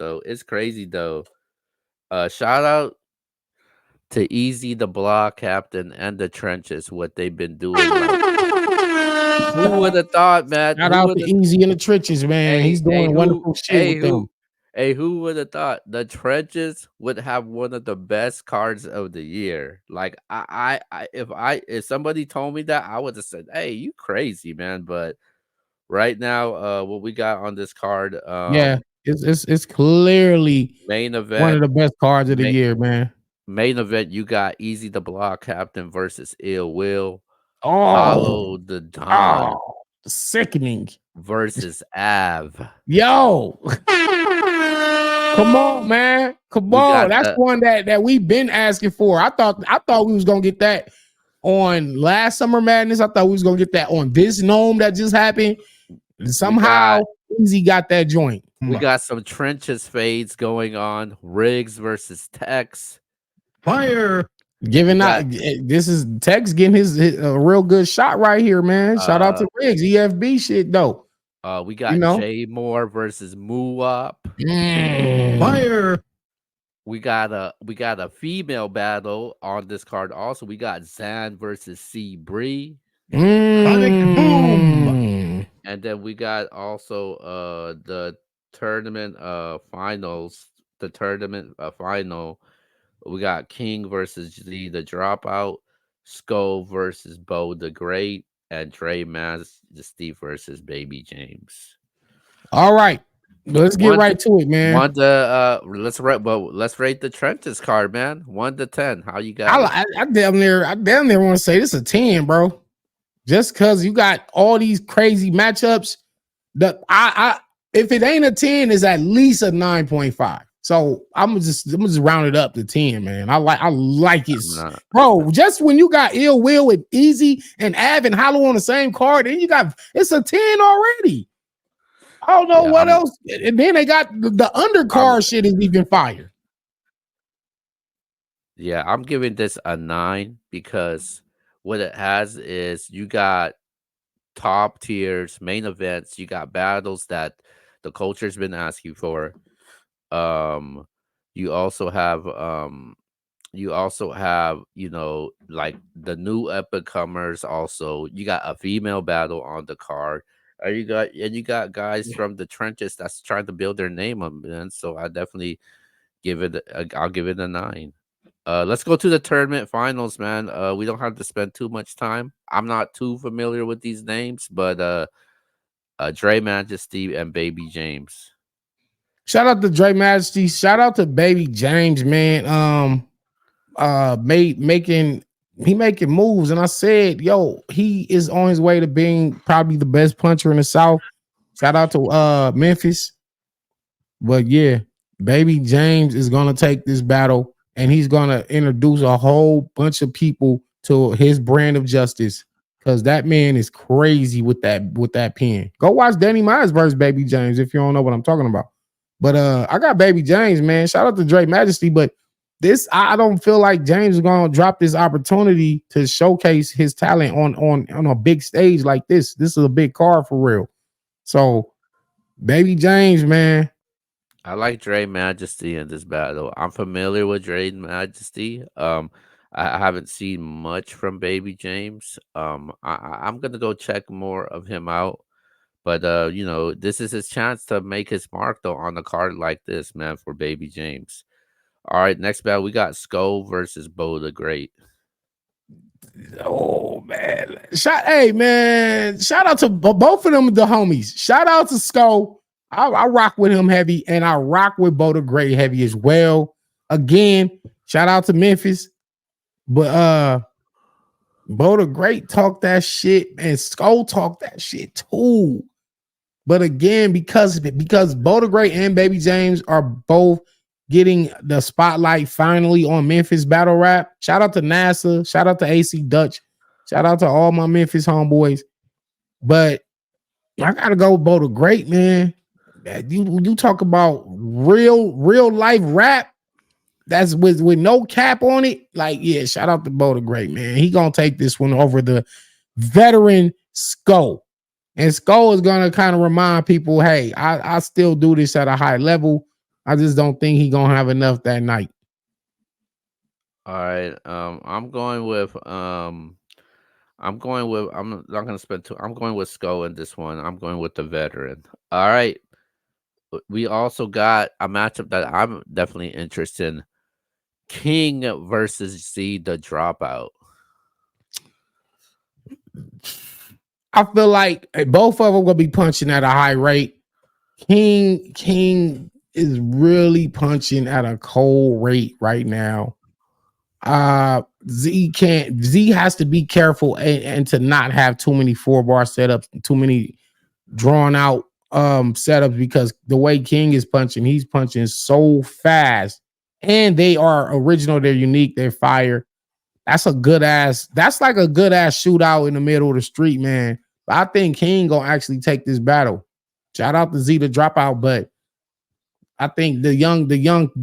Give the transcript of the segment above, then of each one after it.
though. It's crazy though. Shout out to Easy the Block Captain and the Trenches, what they've been doing. Like, who would have thought, man? Shout out to Easy in the Trenches, man. He's doing wonderful shit with them. Who would have thought the Trenches would have one of the best cards of the year? Like, if somebody told me that, I would have said, "Hey, you crazy, man!" But right now, what we got on this card, Yeah, it's clearly main one of event, the best cards of the year, man. main event, you got Easy the Block Captain versus Ill Will. Oh, Hollow the Don sickening versus Av. Yo, come on, man. Come on. That's one that we've been asking for. I thought we was gonna get that on last Summer Madness. I thought we was gonna get that on this gnome that just happened. And somehow Easy got that joint. We got some Trenches fades going on. Riggs versus Tex. Fire. Giving out, this is Tex getting his a real good shot right here, man. Shout out to Riggs, EFB shit though. We got Jay Moore versus Muwap. Fire. We got a female battle on this card. Also, we got Zan versus C Bree. Boom. And then we got also the tournament finals. The tournament final. We got King versus Z the Dropout, Skull versus Bo the Great, and Dre Majesty versus Baby James. All right, let's get right to it, man. Let's rate the Trenches card, man. 1 to 10. How you got? I damn near want to say this is a 10, bro. Just because you got all these crazy matchups, if it ain't a 10, it's at least a 9.5. So I'm gonna just round it up to 10, man. I like it, bro. Just when you got Ill Will with Easy and Av and Hollow on the same card, then it's a 10 already. I don't know what else. And then they got the undercard shit is even fire. Yeah, I'm giving this a 9 because what it has is you got top tiers, main events, you got battles that the culture's been asking for. You also have like the new epic comers. Also, you got a female battle on the card. You got guys from the Trenches that's trying to build their name up, man. So I definitely I'll give it a 9. Let's go to the tournament finals, man. We don't have to spend too much time. I'm not too familiar with these names, but Dre Majesty and Baby James. Shout out to Dre Majesty. Shout out to Baby James, man. Making moves, and I said, yo, he is on his way to being probably the best puncher in the South. Shout out to Memphis. But yeah, Baby James is gonna take this battle, and he's gonna introduce a whole bunch of people to his brand of justice. Because that man is crazy with that pen. Go watch Danny Myers versus Baby James if you don't know what I'm talking about. But I got Baby James, man. Shout out to Dre Majesty. But I don't feel like James is gonna drop this opportunity to showcase his talent on a big stage like this. This is a big card for real. So, Baby James, man. I like Dre Majesty in this battle. I'm familiar with Dre Majesty. I haven't seen much from Baby James. I'm gonna go check more of him out. But this is his chance to make his mark though on a card like this, man, for Baby James. All right, next battle we got Skull versus Bo the Great. Oh man, shout out to both of them, the homies. Shout out to Skull. I rock with him heavy, and I rock with Bo the Great heavy as well. Again, shout out to Memphis, but Bo the Great talk that shit, and Skull talk that shit too. But again, because Bo the Great and Baby James are both getting the spotlight finally on Memphis battle rap. Shout out to NASA. Shout out to AC Dutch. Shout out to all my Memphis homeboys. But I gotta go with Bo the Great, man. You talk about real life rap that's with no cap on it. Like, yeah, shout out to Bo the Great, man. He gonna take this one over the veteran Skull. And Skull is gonna kind of remind people, hey, I still do this at a high level. I just don't think he gonna have enough that night. All right. I'm not gonna spend too. I'm going with Sko in this one. I'm going with the veteran. All right. We also got a matchup that I'm definitely interested in. King versus Z the Dropout. I feel like both of them gonna be punching at a high rate. King is really punching at a cold rate right now. Z has to be careful and to not have too many 4 bar setups, too many drawn out setups, because the way King is punching, he's punching so fast, and they are original, they're unique, they're fire. That's like a good ass shootout in the middle of the street, man. But I think King gonna actually take this battle. Shout out to Z the Dropout, but I think the young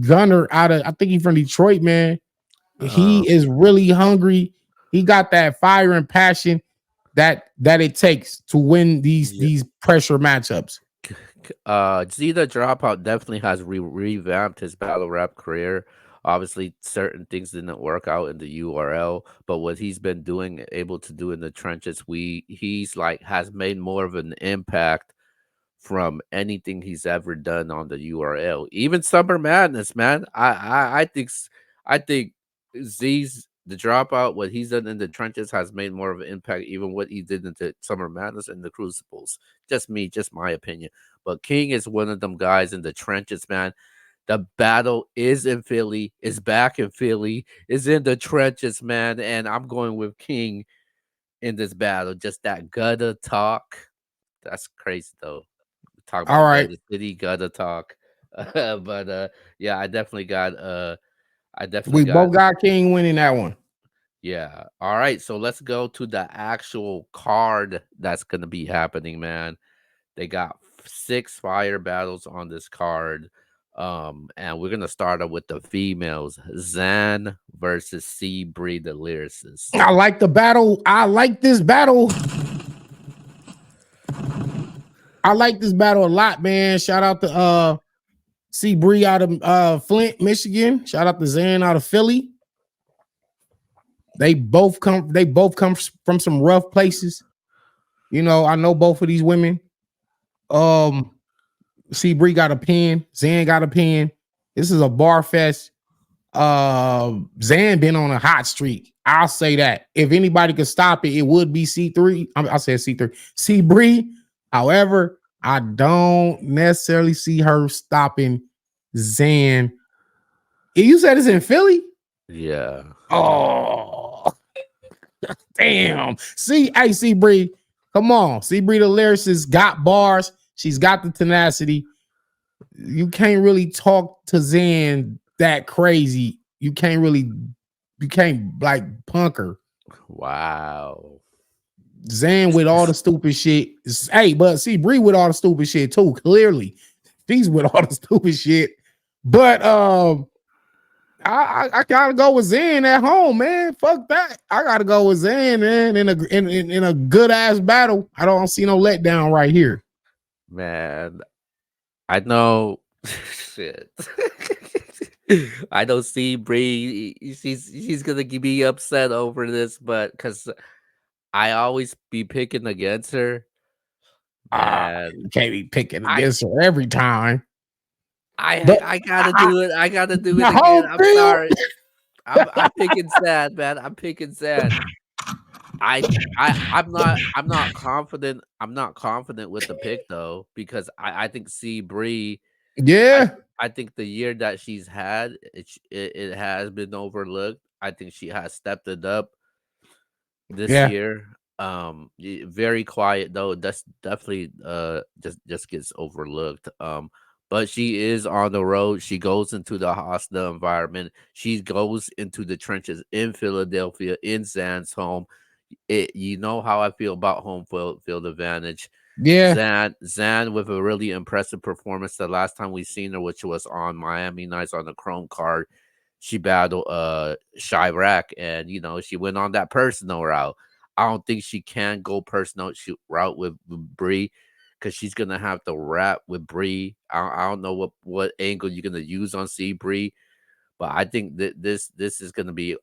gunner I think he's from Detroit, man. Uh, He is really hungry. He got that fire and passion that it takes to win yeah. these pressure matchups. Z the Dropout definitely has revamped his battle rap career. Obviously, certain things didn't work out in the URL, but what he's been doing, able to do in the trenches, he's like has made more of an impact from anything he's ever done on the URL. Even Summer Madness, man. I think Z's the Dropout, what he's done in the trenches has made more of an impact, even what he did in the Summer Madness and the Crucibles. Just me, just my opinion. But King is one of them guys in the trenches, man. The battle is in Philly, is back in Philly, is in the trenches, man. And I'm going with King in this battle. Just that gutter talk. That's crazy though. Talk All about right. gutter city, gutter talk. But yeah, I definitely We got both got King winning that one. yeah. All right, so let's go to the actual card that's gonna be happening, man. They got 6 fire battles on this card. And we're gonna start up with the females. Zan versus C Bree the lyricist. I like the battle. I like this battle. I like this battle a lot, man. Shout out to C Bree out of Flint, Michigan. Shout out to Zan out of Philly. They both come from some rough places. You know, I know both of these women. Um, C Bree got a pen, Zan got a pen. This is a bar fest. Zan been on a hot streak. I'll say that. If anybody could stop it, it would be C3. I said C3. C Bree. However, I don't necessarily see her stopping Zan. You said it's in Philly? Yeah. Oh, damn. See, hey, C Bree, come on. C Bree, the lyricist, got bars. She's got the tenacity. You can't really talk to Zan that crazy. You can't like punk her. Wow. Zan with all the stupid shit. Hey, but see Bree with all the stupid shit too. Clearly, she's with all the stupid shit. But I gotta go with Zan at home, man. Fuck that. I gotta go with Zan, man, in a good ass battle. I don't see no letdown right here. Man, I know shit. I don't see Bree. She's gonna be upset over this, but because I always be picking against her, man. You can't be picking I against her every time. I But I gotta do it. I gotta do it the again. home I'm field. sorry. I'm picking sad, man. I'm picking sad. I'm not confident. I'm not confident with the pick though because I think C Bree. I Yeah, I think the year that she's had, it has been overlooked. I think she has stepped it up this yeah, year. Very quiet though. That's definitely just gets overlooked. But she is on the road. She goes into the hostile environment. She goes into the trenches in Philadelphia, in Zan's home. You know how I feel about home field advantage. yeah, Zan with a really impressive performance the last time we seen her, which was on Miami Nights on the Chrome card. She battled Chirac, and she went on that personal route. I don't think she can go personal route with Bree. because she's gonna have to rap with Bree. I don't know what angle you're gonna use on C Bree, but I think that this is gonna be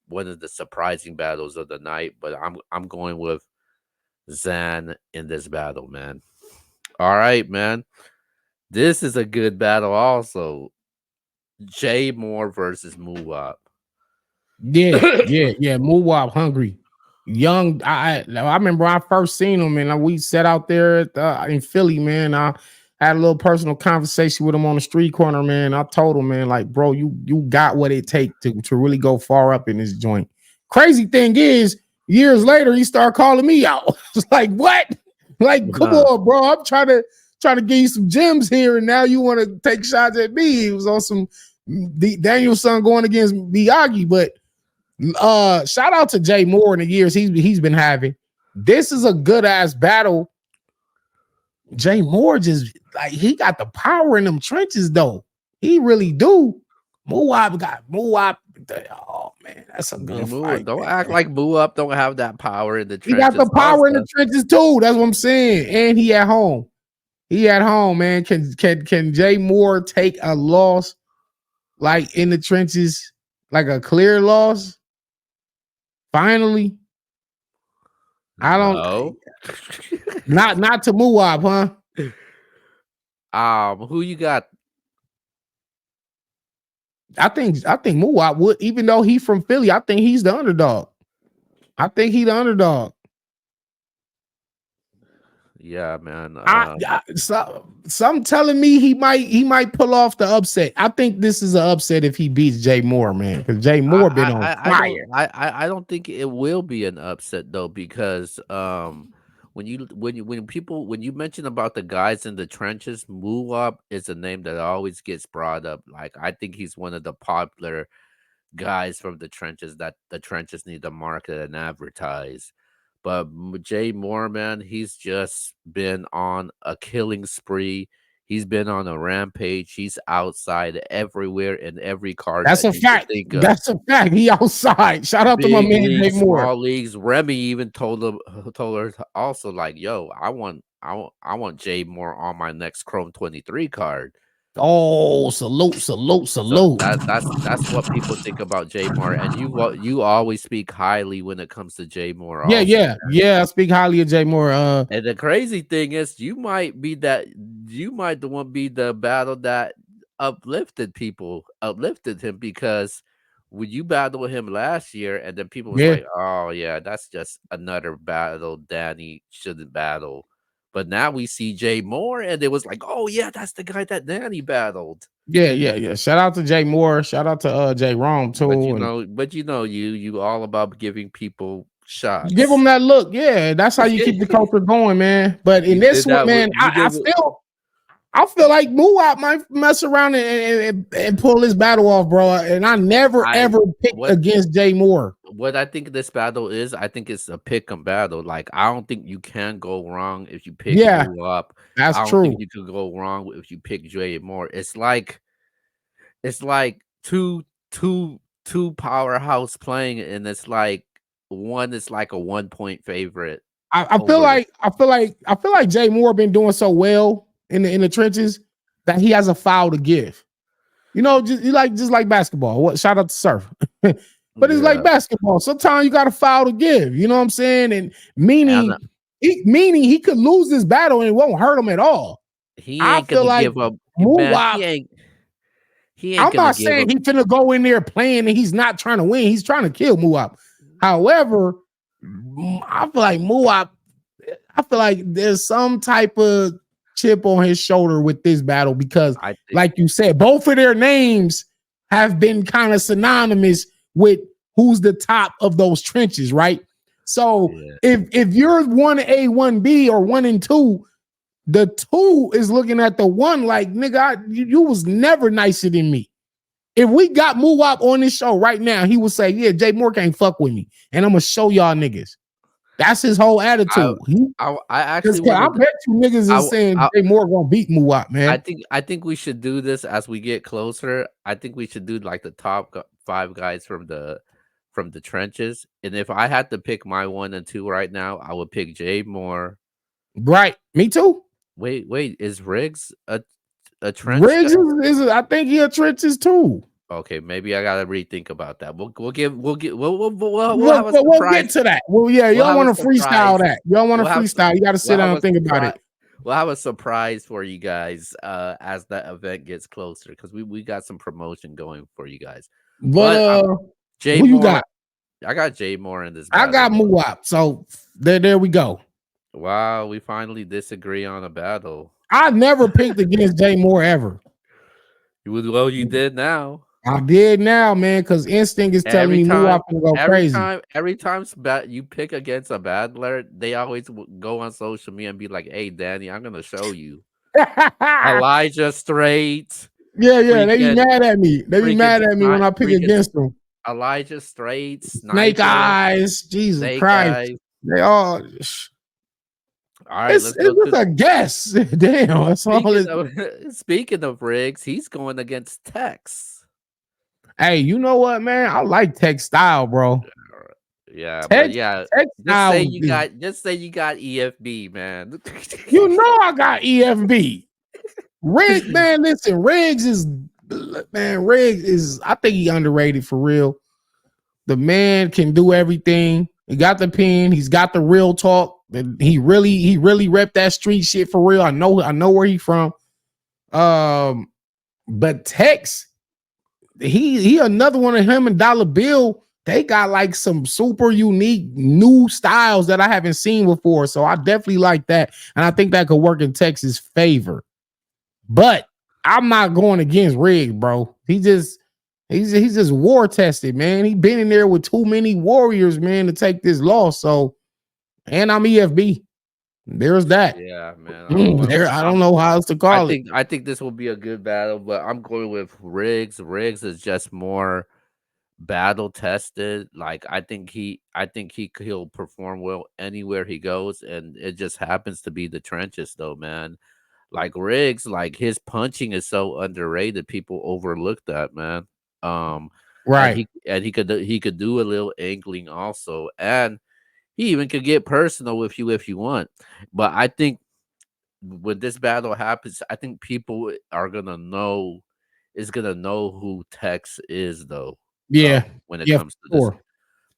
one of the surprising battles of the night. But I'm going with Zan in this battle, man. All right, man. This is a good battle also. Jay Moore versus Muwap. Yeah. Muwab hungry. Young, I remember I first seen him, and we sat out there in Philly, man. I had a little personal conversation with him on the street corner, man. I told him, man, like, bro, you got what it take to really go far up in this joint. Crazy thing is, years later, he started calling me out. It's like, what? Like, come Huh. on, bro. I'm trying to give you some gems here, and now you want to take shots at me. It was on some Danielson going against Miyagi, but shout out to Jay Moore in the years he's been having. This is a good ass battle. Jay Moore just like he got the power in them trenches though. He really do. Muwab got Muwab. Oh man, that's a good fight. Don't Man. act like Muwap don't have that power in the He got the trenches. power in the Also, trenches too. That's what I'm saying. And he at home. He at home, man. Can Jay Moore take a loss like in the trenches, like a clear loss? Finally, I don't. no. Not to Muwab, huh? Who you got? I think Muwab would, even though he's from Philly, I think he's the underdog. I think he the underdog. Yeah, man. Some telling me he might pull off the upset. I think this is an upset if he beats Jay Moore, man, because Jay Moore been on fire. I don't think it will be an upset though, because when you mention about the guys in the trenches, Muwab is a name that always gets brought up. Like, I think he's one of the popular guys from the trenches that the trenches need to market and advertise. But Jay Moore, man, he's just been on a killing spree. He's been on a rampage. He's outside everywhere in every card That's that a you could fact. think of. That's a fact. He outside. Shout out to my Big man Jay leagues, Moore. small leagues. Remy even told her also, like, yo, I want Jay Moore on my next Chrome 23 card. Oh, salute. So that's what people think about Jay Moore, and you always speak highly when it comes to Jay Moore Yeah, also. I speak highly of Jay Moore. And the crazy thing is, you might the one be the battle that uplifted him, because when you battled him last year, and then people was Yeah, like, oh yeah, that's just another battle Danny shouldn't battle. But now we see Jay Moore, and it was like, oh yeah, that's the guy that Danny battled. yeah. Shout out to Jay Moore. Shout out to Jay Rome too. And You all about giving people give shots. them that look. Yeah, that's how you keep the culture going, man. But in this one, man, You did I feel like Muwap might mess around and pull this battle off, bro. And I never I ever picked what against Jay Moore. what I think this battle is. I think it's a pick 'em battle. Like, I don't think you can go wrong if you pick Yeah, Moo up. that's I don't think true. you could go wrong if you pick Jay Moore. It's like two powerhouse playing, and it's like one is like a 1 point favorite I feel over the. like Jay Moore been doing so well in the trenches that he has a foul to give. You know, just like basketball. What shout out to Surf. But it's like Yeah, basketball. Sometimes you got a foul to give. You know what I'm saying? And and meaning he could lose this battle and it won't hurt him at all. he I ain't feel gonna like give up, man. Muwap. He ain't I'm gonna not give saying up. he finna go in there playing and he's not trying to win. He's trying to kill Muwap. However, I feel like Muwap. I feel like there's some type of chip on his shoulder with this battle because, I think. like you said, both of their names have been kind of synonymous with who's the top of those trenches, right? So Yeah. if you're 1A, 1B, or 1 and 2, the 2 is looking at the 1 like, nigga, you was never nicer than me. If we got Muwap on this show right now, he would say, yeah, Jay Moore can't fuck with me. And I'm going to show y'all niggas. That's his whole I attitude. I actually Because want I to. bet you niggas I is saying I Jay Moore gonna beat Muwap, man. I think we should do this as we get closer. I think we should do like the five guys from the trenches. And if I had to pick my 1 and 2 right now, I would pick Jay Moore. Right. Me too. Wait, is Riggs a trench? Riggs is I think he a trenches too. Okay, maybe I gotta rethink about that. We'll But, have a but we'll get surprise. to that. Well, yeah, you We'll don't have a want to freestyle surprise. that. You don't want We'll to have freestyle. You got to we'll sit have down a and think about surprise. it. We'll have a surprise for you guys as the event gets closer because we got some promotion going for you guys. But But Jay who you Moore, got? I got Jay Moore in this I battle got though. Muwap. So there we go. Wow, we finally disagree on a battle. I never picked against Jay Moore ever. Well, you did now. I did now, man, because instinct is telling Every me Muwap time, gonna go crazy. every time you pick against a battler, they always go on social media and be like, "Hey, Danny, I'm gonna show you." yeah, Elijah Straight, yeah. They be freaking, mad at me. They be freaking, mad at me when I pick freaking against them. Elijah Straight, Snake Sniper, eyes, Jesus Snake Christ. Eyes. They all All right, let's go it's just to a guess. Damn, that's all speaking it. of speaking of Riggs, he's going against Tex. Hey, you know what, man? I like textile, bro. Yeah, but Text yeah, textile is just say you got EFB, man. you know I got EFB. Riggs, man, listen, Riggs is I think he underrated for real. The man can do everything. He got the pen, he's got the real talk. He really repped that street shit for real. I know where he from. But Tex, he another one of him and Dollar Bill. They got like some super unique new styles that I haven't seen before. So I definitely like that. And I think that could work in Texas' favor. But I'm not going against Riggs, bro. He's just war tested, man. He been in there with too many warriors, man, to take this loss. So, and I'm EFB. There's that. Yeah, man. There, I don't know how else to call it. I think this will be a good battle, but I'm going with Riggs. Riggs is just more battle tested. Like he'll perform well anywhere he goes, and it just happens to be the trenches, though, man. Like Riggs, like his punching is so underrated. People overlook that, man. Um, Right. he could do a little angling also, and he even could get personal with you if you want. But I think when this battle happens, I think people are gonna know is gonna know who Tex is though. Yeah. When it Yeah, for comes to this. sure.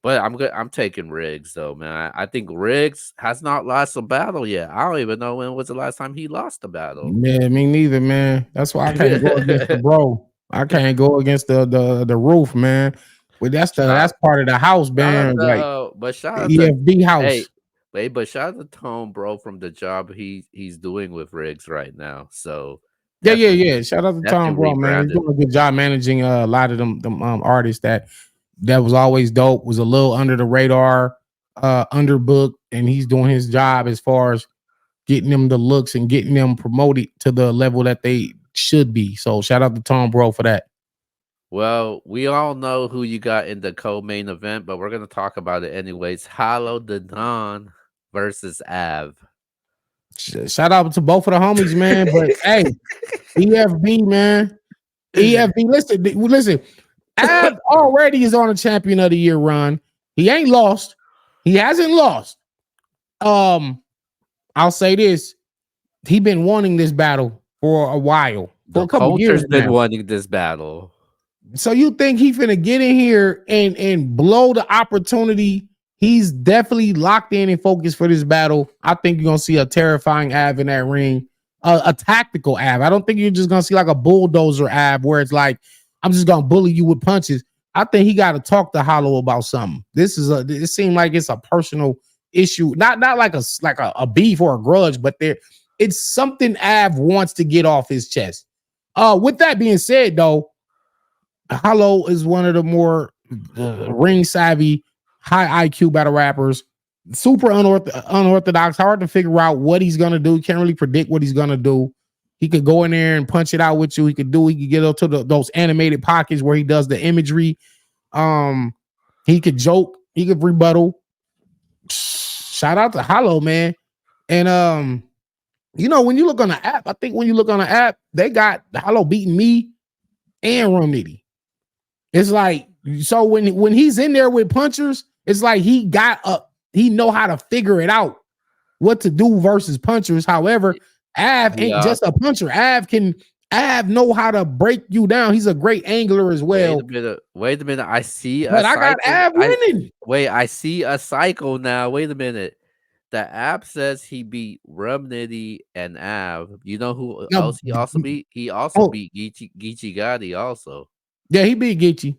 But I'm taking Riggs though, man. I think Riggs has not lost a battle yet. I don't even know when was the last time he lost a battle. Yeah, me neither, man. That's why I can't go against the bro. I can't go against the roof, man. But Shout that's part of the house, shout out man. to Like shout out the to EFB hey, house. but shout out to Tone, bro, from the job he's doing with Riggs right now. So Yeah, yeah, definitely yeah. Shout out to Tom definitely Bro, man. He's rebranded. doing a good job managing a lot of them artists that was always dope, was a little under the radar, underbooked, and he's doing his job as far as getting them the looks and getting them promoted to the level that they should be. So shout out to Tom Bro for that. Well, we all know who you got in the co-main event, but we're gonna talk about it anyways. Hollow the Don versus Av. Shout out to both of the homies, man. But hey, EFB, man. EFB, listen. Av already is on a champion of the year run. He ain't lost. He hasn't lost. I'll say this. He been wanting this battle for a while, for The a couple years culture's been now. wanting this battle. So you think he finna get in here and blow the opportunity? He's definitely locked in and focused for this battle. I think you're gonna see a terrifying Av in that ring, a tactical Av. I don't think you're just gonna see like a bulldozer Av where it's like I'm just gonna bully you with punches. I think he got to talk to Hollow about something. It seemed like it's a personal issue, not like a beef or a grudge, but it's something Av wants to get off his chest. With that being said, though, Hollow is one of the more ring savvy, high IQ battle rappers. Super unorthodox, hard to figure out what he's gonna do. You can't really predict what he's gonna do. He could go in there and punch it out with you. He could get up to those animated pockets where he does the imagery. He could joke. He could rebuttal. Shout out to Hollow, man. And when you look on the app, I think when you look on the app, they got Hollow beating me and Rum Nitty. It's like, so when he's in there with punchers, it's like he know how to figure it out what to do versus punchers. However, Av ain't Yeah. just a puncher. Av know how to break you down. He's a great angler as Wait a well. minute. Wait a minute. I see a But I got cycle. Av winning. I see a cycle now. Wait a minute. The app says he beat Rumnitty and Av. You know who No, else he also beat? He also oh beat Geechee Gotti also. yeah, he beat Geechee.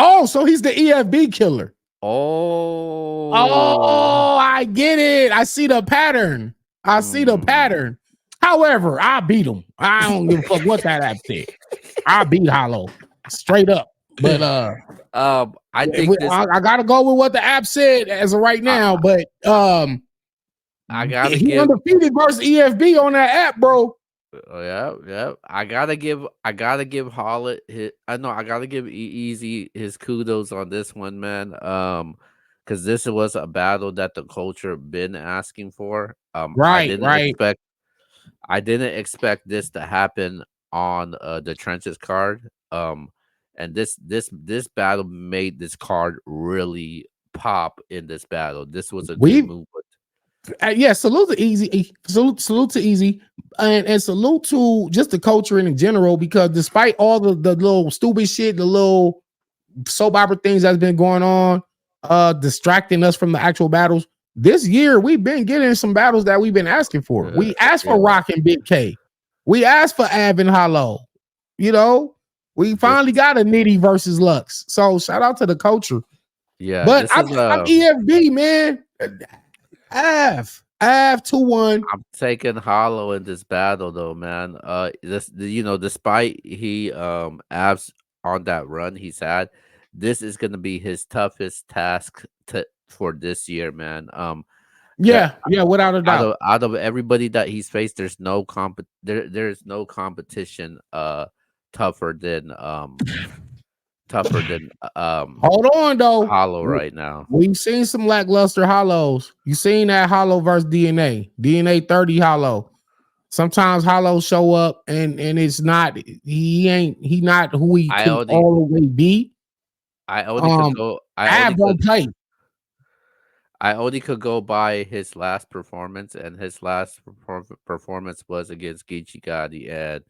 Oh, so he's the EFB killer. Oh. Oh, I get it. I see the pattern. I see the Mm. pattern. However, I beat him. I don't give a fuck what that app said. I beat Hollow straight up. But I think this I gotta go with what the app said as of right I, now. But I gotta he give undefeated versus EFB on that app, bro. oh, yeah, yeah. I gotta give Holland his I know I gotta give Easy his kudos on this one, man. Because this was a battle that the culture been asking for. Right, right. I didn't expect this to happen on the trenches card. And this battle made this card really pop in this battle. This was a good We move. yeah, salute to Easy. Salute to Easy. And salute to just the culture in general, because despite all the little stupid shit, the little soap opera things that's been going on, distracting us from the actual battles. This year, we've been getting some battles that we've been asking for. We asked for Yeah. Rock and Big K. We asked for Av and Hollow. You know, we finally got a Nitty versus Lux. So shout out to the culture. Yeah, But this is I'm EFB, man. Av 2-1. I'm taking Hollow in this battle though, man. Despite he abs on that run he's had, this is gonna be his toughest task for this year, man. Yeah, without a doubt. Out of everybody that he's faced, there's no competition tougher than tougher than Hold on though. Hollow right now. We've seen some lackluster Hollows. You seen that Hollow versus DNA 30 Hollow. Sometimes Hollows show up and it's not he not who he I can only all the way be. I only could go Av don't play. I only could go by his last performance, and his last performance was against Geechee Gotti, and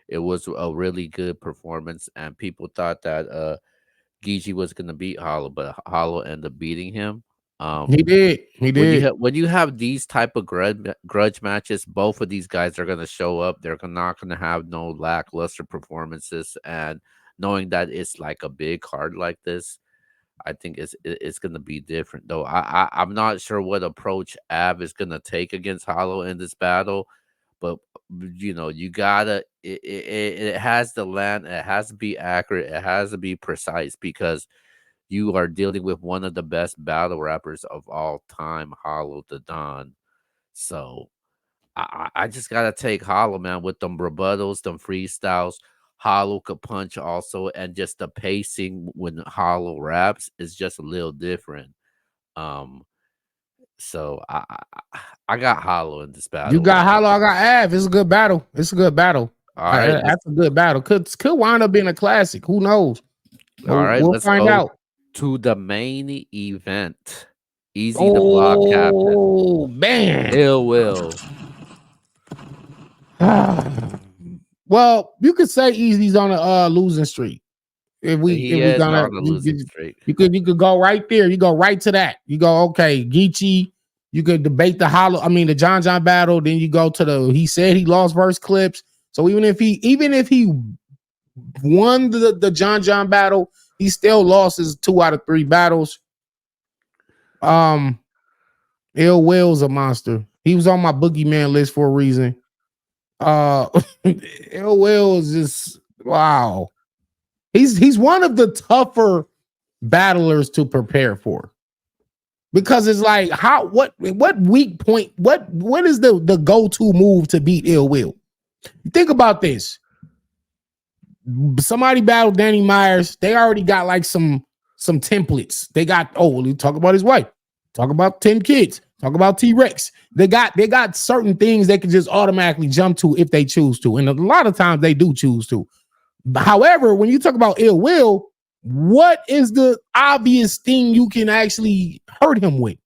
it was a really good performance. And people thought that Geechee was gonna beat Hollow, but Hollow ended up beating him. He did. When you have these type of grudge matches, both of these guys are gonna show up. They're not gonna have no lackluster performances, and knowing that it's like a big card like this, I think it's gonna be different though. I'm not sure what approach Av is gonna take against Hollow in this battle, but you gotta it has to land, it has to be accurate, it has to be precise because you are dealing with one of the best battle rappers of all time, Hollow the Don. So I just gotta take Hollow, man, with them rebuttals, them freestyles. Hollow could punch also, and just the pacing when Hollow raps is just a little different. Um, so I got Hollow in this You battle, got man. Hollow, I got Av. It's a good battle. All right, That's a good battle. Could wind up being a classic. Who knows? We'll let's find go out. to the main event. Easy the block captain. Oh man. Ill Will. Well, you could say Easy's on a losing streak. If we gonna on a losing streak. you could go right there. You go right to that. You go, okay, Geechee. You could debate the John John battle. Then you go to he said he lost verse clips. So even if he won the John John battle, he still lost his 2 out of 3 battles. Ill Will's a monster. He was on my boogeyman list for a reason. Ill Will is just wow. He's one of the tougher battlers to prepare for, because it's like what weak point, what is the go-to move to beat Ill Will? Think about this. Somebody battled Danny Myers. They already got like some templates. They got, we talk about his wife, talk about 10 kids, talk about T-Rex. They got certain things they can just automatically jump to if they choose to. And a lot of times they do choose to. However, when you talk about Ill Will, what is the obvious thing you can actually hurt him with?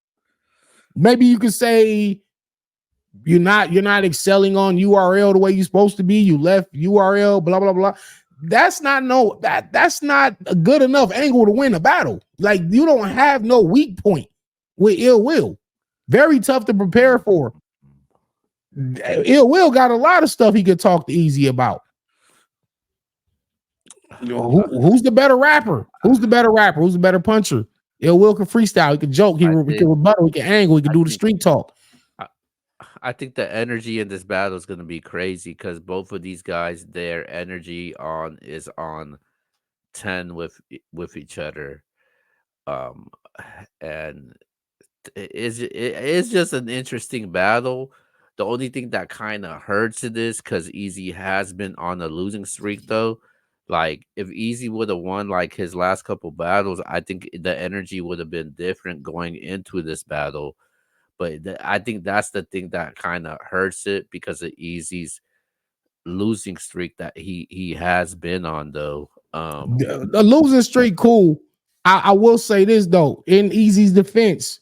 Maybe you could say You're not excelling on URL the way you're supposed to be. You left URL, blah blah blah. That's not a good enough angle to win a battle. Like you don't have no weak point with Ill Will. Very tough to prepare for. Ill Will got a lot of stuff he could talk to Easy about. Who's the better rapper? Who's the better rapper? Who's the better puncher? Ill Will can freestyle. He can joke. He can rebuttal. He can angle. He can do the street talk. I think the energy in this battle is going to be crazy because both of these guys, their energy is on 10 with each other. Um, and it's just an interesting battle. The only thing that kind of hurts it is because Easy has been on a losing streak though. Like if Easy would have won like his last couple battles, I think the energy would have been different going into this battle. But I think that's the thing that kind of hurts it because of Easy's losing streak that he has been on though. The losing streak, cool. I will say this though, in Easy's defense,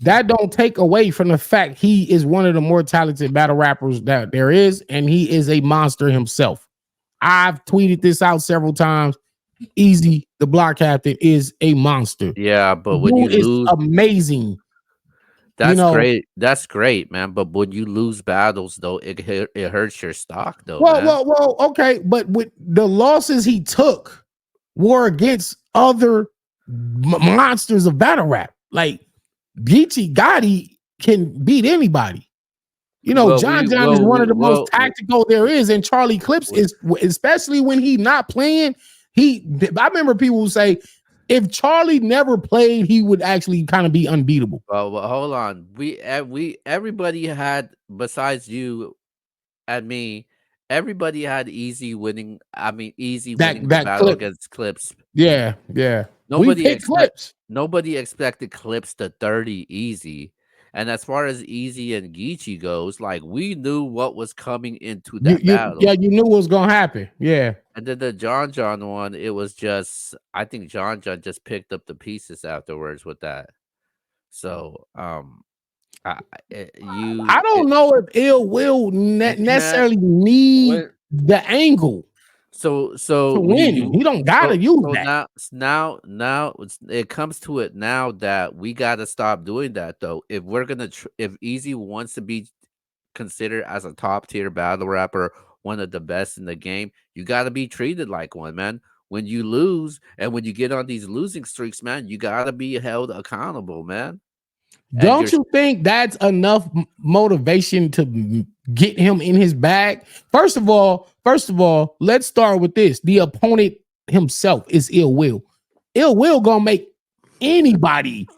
that don't take away from the fact he is one of the more talented battle rappers that there is, and he is a monster himself. I've tweeted this out several times. Easy, the block captain, is a monster. Yeah, but when you lose, amazing. That's great. That's great, man. But when you lose battles, though, it hurts your stock, though. Well, okay. But with the losses he took were against other monsters of battle rap. Like Geechee Gotti can beat anybody. John is one of the most tactical there is, and Charlie Clips is, especially when he not playing. I remember people who say if Charlie never played, he would actually kind of be unbeatable. Well, hold on. Everybody had, besides you and me, everybody had Easy winning. I mean, Easy winning the battle against Clips. Yeah. Nobody expected Clips to 30 Easy. And as far as Easy and Geechee goes, like we knew what was coming into that battle. Yeah, you knew what was gonna happen. Yeah. And then the John one, it was just I think John just picked up the pieces afterwards with that. So I don't know if Ill Will necessarily need the angle. So to win, he don't gotta use that. Now it comes to it now that we gotta stop doing that though. If we're gonna if Easy wants to be considered as a top tier battle rapper, one of the best in the game, you gotta be treated like one, man. When you lose and when you get on these losing streaks, man, you gotta be held accountable, man. Don't you think that's enough motivation to get him in his bag? First of all, let's start with this. The opponent himself is Ill Will. Ill Will gonna make anybody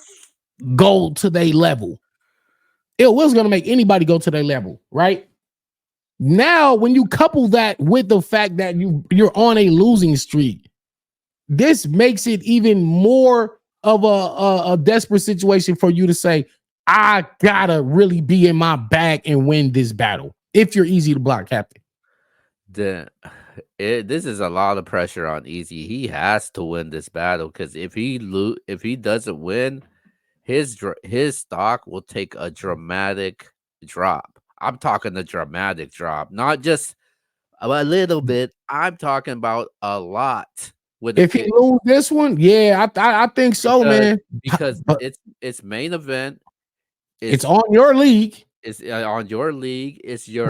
go to their level. Ill Will's gonna make anybody go to their level, right? Now, when you couple that with the fact that you're on a losing streak, this makes it even more of a desperate situation for you to say, I gotta really be in my bag and win this battle. If you're Easy to block captain, this is a lot of pressure on Easy. He has to win this battle because if he doesn't win, his stock will take a dramatic drop. I'm talking a dramatic drop, not just a little bit. I'm talking about a lot. If he lose this one, yeah, I think so, man. Because it's main event. It's on your league. It's on your league. It's your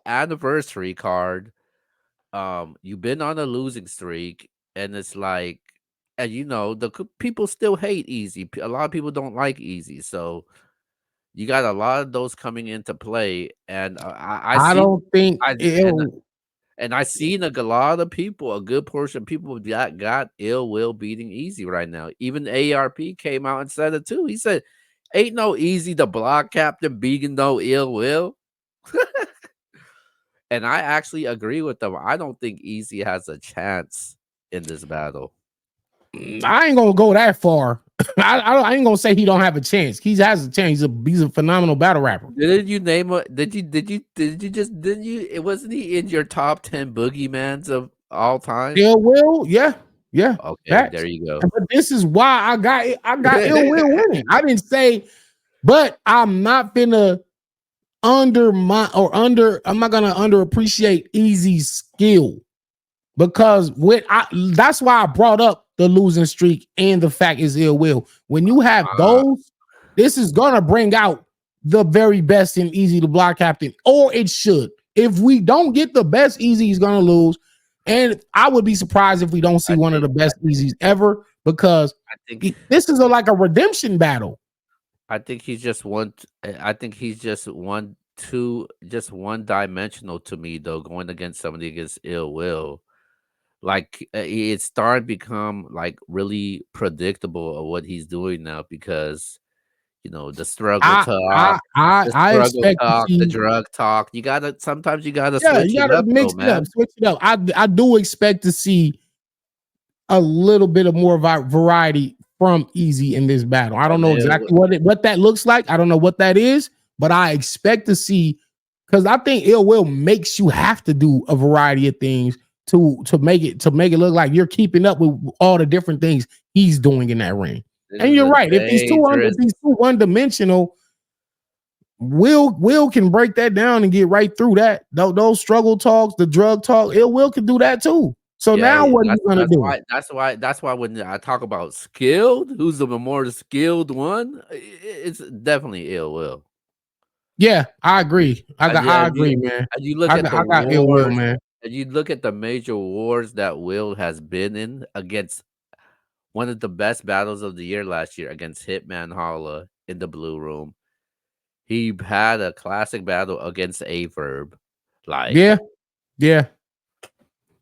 anniversary card. You've been on a losing streak, and it's like, and the people still hate Easy. A lot of people don't like Easy, so you got a lot of those coming into play. And I seen a lot of people, a good portion of people that got Ill Will beating Easy right now. Even ARP came out and said it too. He said, ain't no Easy the block captain beating no Ill Will. And I actually agree with them. I don't think Easy has a chance in this battle. I ain't gonna go that far. I ain't gonna say he don't have a chance. He has a chance. He's a phenomenal battle rapper. Didn't you name it? Didn't you? It wasn't he in your top 10 boogeymans of all time? Ill Will, yeah. Okay, there you go. But this is why I got Ill Will winning. I didn't say, but I'm not finna I'm not gonna underappreciate Easy's skill because that's why I brought up the losing streak and the fact is ill will. When you have Uh, those, this is gonna bring out the very best in Easy the Block Captain, or it should. If we don't get the best Easy, he's gonna lose. And I would be surprised if we don't see I one of think the best Easies ever because I think this is like a redemption battle. I think he's just one. I think he's just just one dimensional to me though. Going against somebody against ill will, like it's starting to become like really predictable of what he's doing now because the struggle talk, I expect to the see. drug talk. Sometimes you gotta Yeah, switch you it gotta up though, mix it up, man. switch it up. I do expect to see a little bit of more variety from Easy in this battle. I don't And know it, exactly what that looks like. I don't know what that is, but I expect to see because I think Ill Will makes you have to do a variety of things to make it look like you're keeping up with all the different things he's doing in that ring. this And is you're a right. dangerous. If he's too one dimensional, Will can break that down and get right through that. Those struggle talks, the drug talk, Ill Will can do that too. So Yeah, now what are you that's gonna that's do? why that's why when I talk about skilled, who's the more skilled one? It's definitely ill will. Yeah, I agree. I And you agree, man. and you look at the I got Ill Will, wars, man. and you look at the major wars that Will has been in against one of the best battles of the year last year against Hitman Holla in the Blue Room. He had a classic battle against Averb. Like, Yeah, yeah.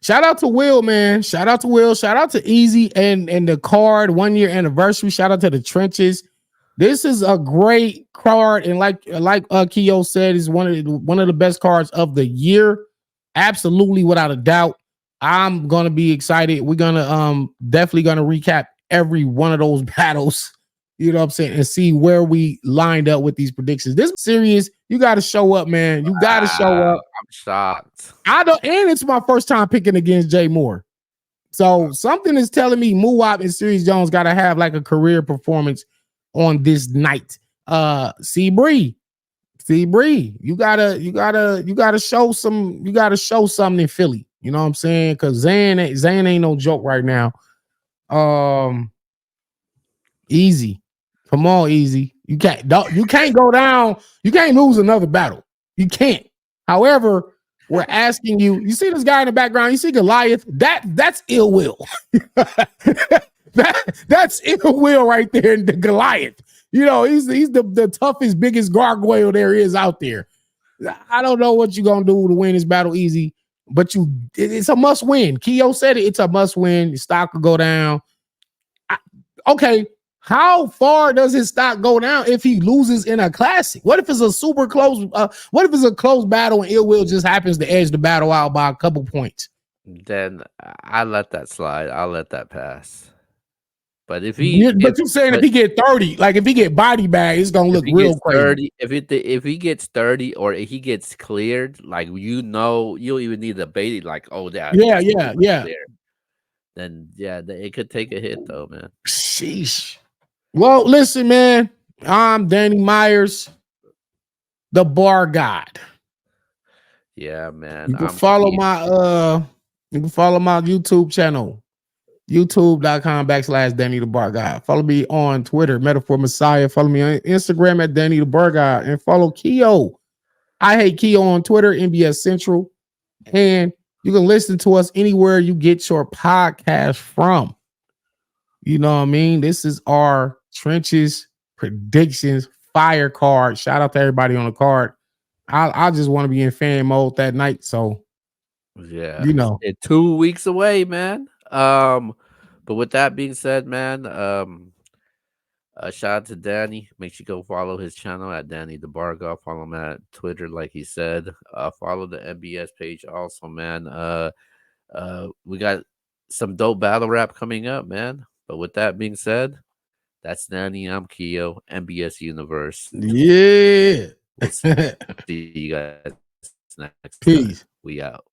Shout out to Will, man. Shout out to Will. Shout out to Easy and the card 1 year anniversary. Shout out to the trenches. This is a great card, and like Keo said, is one of the best cards of the year. Absolutely, without a doubt. I'm gonna be excited. We're gonna definitely gonna recap every one of those battles. You know what I'm saying, and see where we lined up with these predictions. This series, you got to show up, man. You got to show wow, up. I'm shocked. I don't, and it's my first time picking against Jay Moore. So something is telling me Muwap and Series Jones got to have like a career performance on this night. C Bree, you gotta show something in Philly. You know what I'm saying? Because Zan ain't no joke right now. Um, Easy, come on, Easy. You can't go down. You can't lose another battle. You can't. However, we're asking you. You see this guy in the background? You see Goliath? That's ill will. That's ill will right there in the Goliath. You know, he's the toughest, biggest gargoyle there is out there. I don't know what you're gonna do to win this battle easy, but it's a must win. Keo said it, it's a must win. Your stock will go down. Okay, how far does his stock go down if he loses in a classic? What if it's a super close? What if it's a close battle and Ill Will just happens to edge the battle out by a couple points? Then I let that slide. I'll let that pass. But if he But you saying if but he get 30, like if he get body bag, it's gonna if look he real gets crazy. 30, if he gets 30 or if he gets cleared, like you don't even need a bait, like, oh yeah, Yeah, it's yeah, pretty much yeah. clear. Then yeah, it could take a hit though, man. Sheesh. Well, listen, man. I'm Danny Myers, the bar god. Yeah, man. You can follow my YouTube channel, youtube.com/Danny the Bar God. Follow me on Twitter, Metaphor Messiah. Follow me on Instagram at Danny the Bar God. And follow Keo. I hate Keo on Twitter, NBS Central. And you can listen to us anywhere you get your podcast from. You know what I mean? This is our trenches predictions fire card. Shout out to everybody on the card. I just want to be in fan mode that night. So, Yeah. you know. It's 2 weeks away, man. But with that being said, man, shout out to Danny. Make sure you go follow his channel at Danny the Bargoff. Follow him at Twitter, like he said. Follow the MBS page also, man. We got some dope battle rap coming up, man. But with that being said, that's Danny. I'm Keo, MBS Universe. Yeah. We'll see you guys next time. We out. Peace.